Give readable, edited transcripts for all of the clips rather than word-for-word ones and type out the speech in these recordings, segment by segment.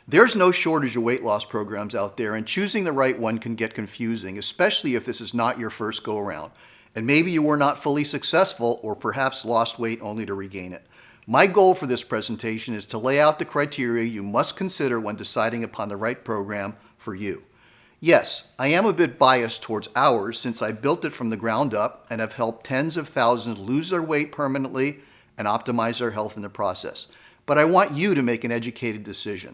There's no shortage of weight loss programs out there, and choosing the right one can get confusing, especially if this is not your first go-around. And maybe you were not fully successful or perhaps lost weight only to regain it. My goal for this presentation is to lay out the criteria you must consider when deciding upon the right program for you. Yes, I am a bit biased towards ours since I built it from the ground up and have helped tens of thousands lose their weight permanently and optimize their health in the process. But I want you to make an educated decision.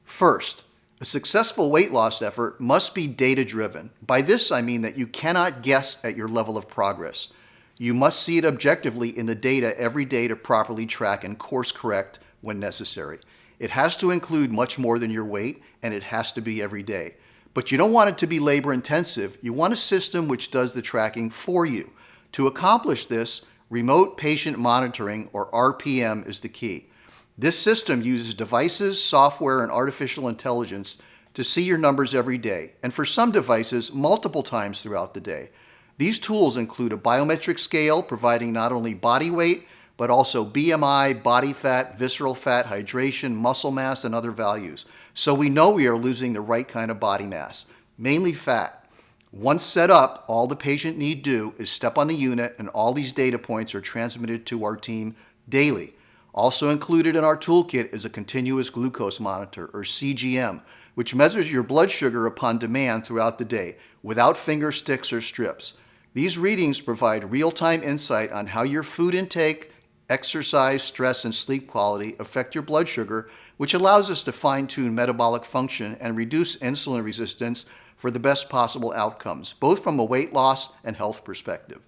First, a successful weight loss effort must be data-driven. By this, I mean that you cannot guess at your level of progress. You must see it objectively in the data every day to properly track and course correct when necessary. It has to include much more than your weight, and it has to be every day. But you don't want it to be labor intensive. You want a system which does the tracking for you. To accomplish this, remote patient monitoring, or RPM, is the key. This system uses devices, software, and artificial intelligence to see your numbers every day, and for some devices, multiple times throughout the day. These tools include a biometric scale providing not only body weight, but also BMI, body fat, visceral fat, hydration, muscle mass, and other values. So we know we are losing the right kind of body mass, mainly fat. Once set up, all the patient need do is step on the unit, and all these data points are transmitted to our team daily. Also included in our toolkit is a continuous glucose monitor, or CGM, which measures your blood sugar upon demand throughout the day, without finger sticks or strips. These readings provide real-time insight on how your food intake, exercise, stress, and sleep quality affect your blood sugar, which allows us to fine-tune metabolic function and reduce insulin resistance for the best possible outcomes, both from a weight loss and health perspective.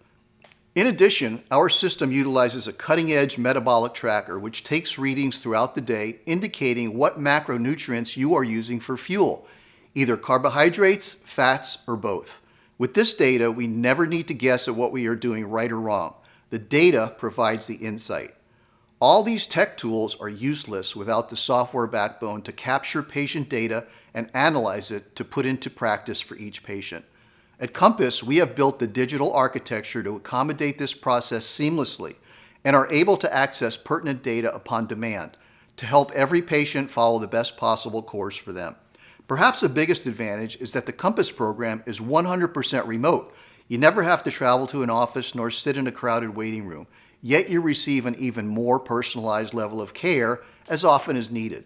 In addition, our system utilizes a cutting-edge metabolic tracker which takes readings throughout the day indicating what macronutrients you are using for fuel, either carbohydrates, fats, or both. With this data, we never need to guess at what we are doing right or wrong. The data provides the insight. All these tech tools are useless without the software backbone to capture patient data and analyze it to put into practice for each patient. At Compass, we have built the digital architecture to accommodate this process seamlessly and are able to access pertinent data upon demand to help every patient follow the best possible course for them. Perhaps the biggest advantage is that the Compass program is 100% remote. You never have to travel to an office nor sit in a crowded waiting room, yet you receive an even more personalized level of care as often as needed.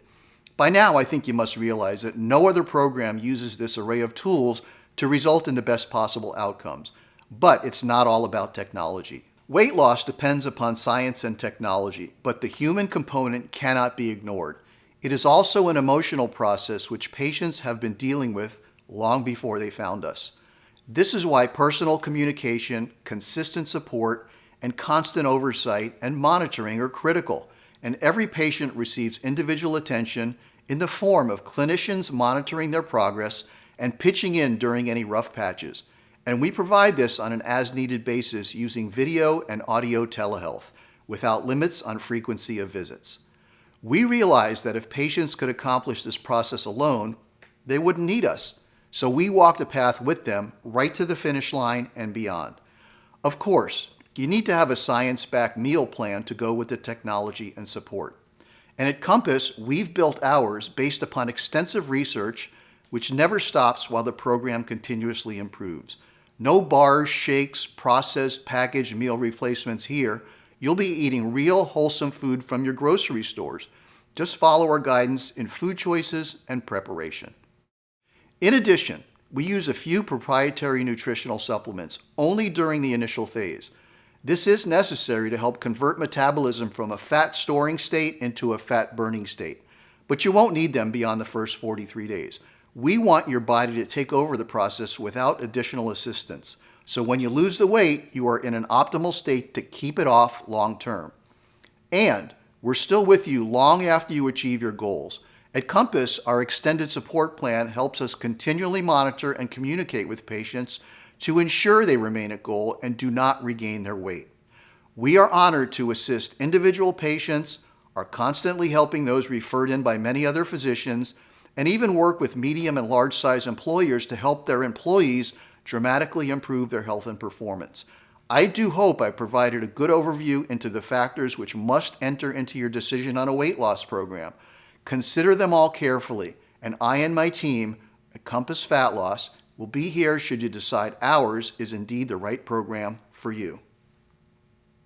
By now, I think you must realize that no other program uses this array of tools to result in the best possible outcomes. But it's not all about technology. Weight loss depends upon science and technology, but the human component cannot be ignored. It is also an emotional process which patients have been dealing with long before they found us. This is why personal communication, consistent support, and constant oversight and monitoring are critical, and every patient receives individual attention in the form of clinicians monitoring their progress and pitching in during any rough patches. And we provide this on an as-needed basis using video and audio telehealth, without limits on frequency of visits. We realize that if patients could accomplish this process alone, they wouldn't need us. So we walk the path with them right to the finish line and beyond. Of course, you need to have a science-backed meal plan to go with the technology and support. And at Compass, we've built ours based upon extensive research which never stops while the program continuously improves. No bars, shakes, processed, packaged meal replacements here. You'll be eating real, wholesome food from your grocery stores. Just follow our guidance in food choices and preparation. In addition, we use a few proprietary nutritional supplements only during the initial phase. This is necessary to help convert metabolism from a fat storing state into a fat burning state, but you won't need them beyond the first 43 days. We want your body to take over the process without additional assistance, so when you lose the weight, you are in an optimal state to keep it off long term. And we're still with you long after you achieve your goals. At Compass, our extended support plan helps us continually monitor and communicate with patients to ensure they remain at goal and do not regain their weight. We are honored to assist individual patients, are constantly helping those referred in by many other physicians, and even work with medium and large size employers to help their employees dramatically improve their health and performance. I do hope I provided a good overview into the factors which must enter into your decision on a weight loss program. Consider them all carefully, and I and my team at Compass Fat Loss will be here should you decide ours is indeed the right program for you.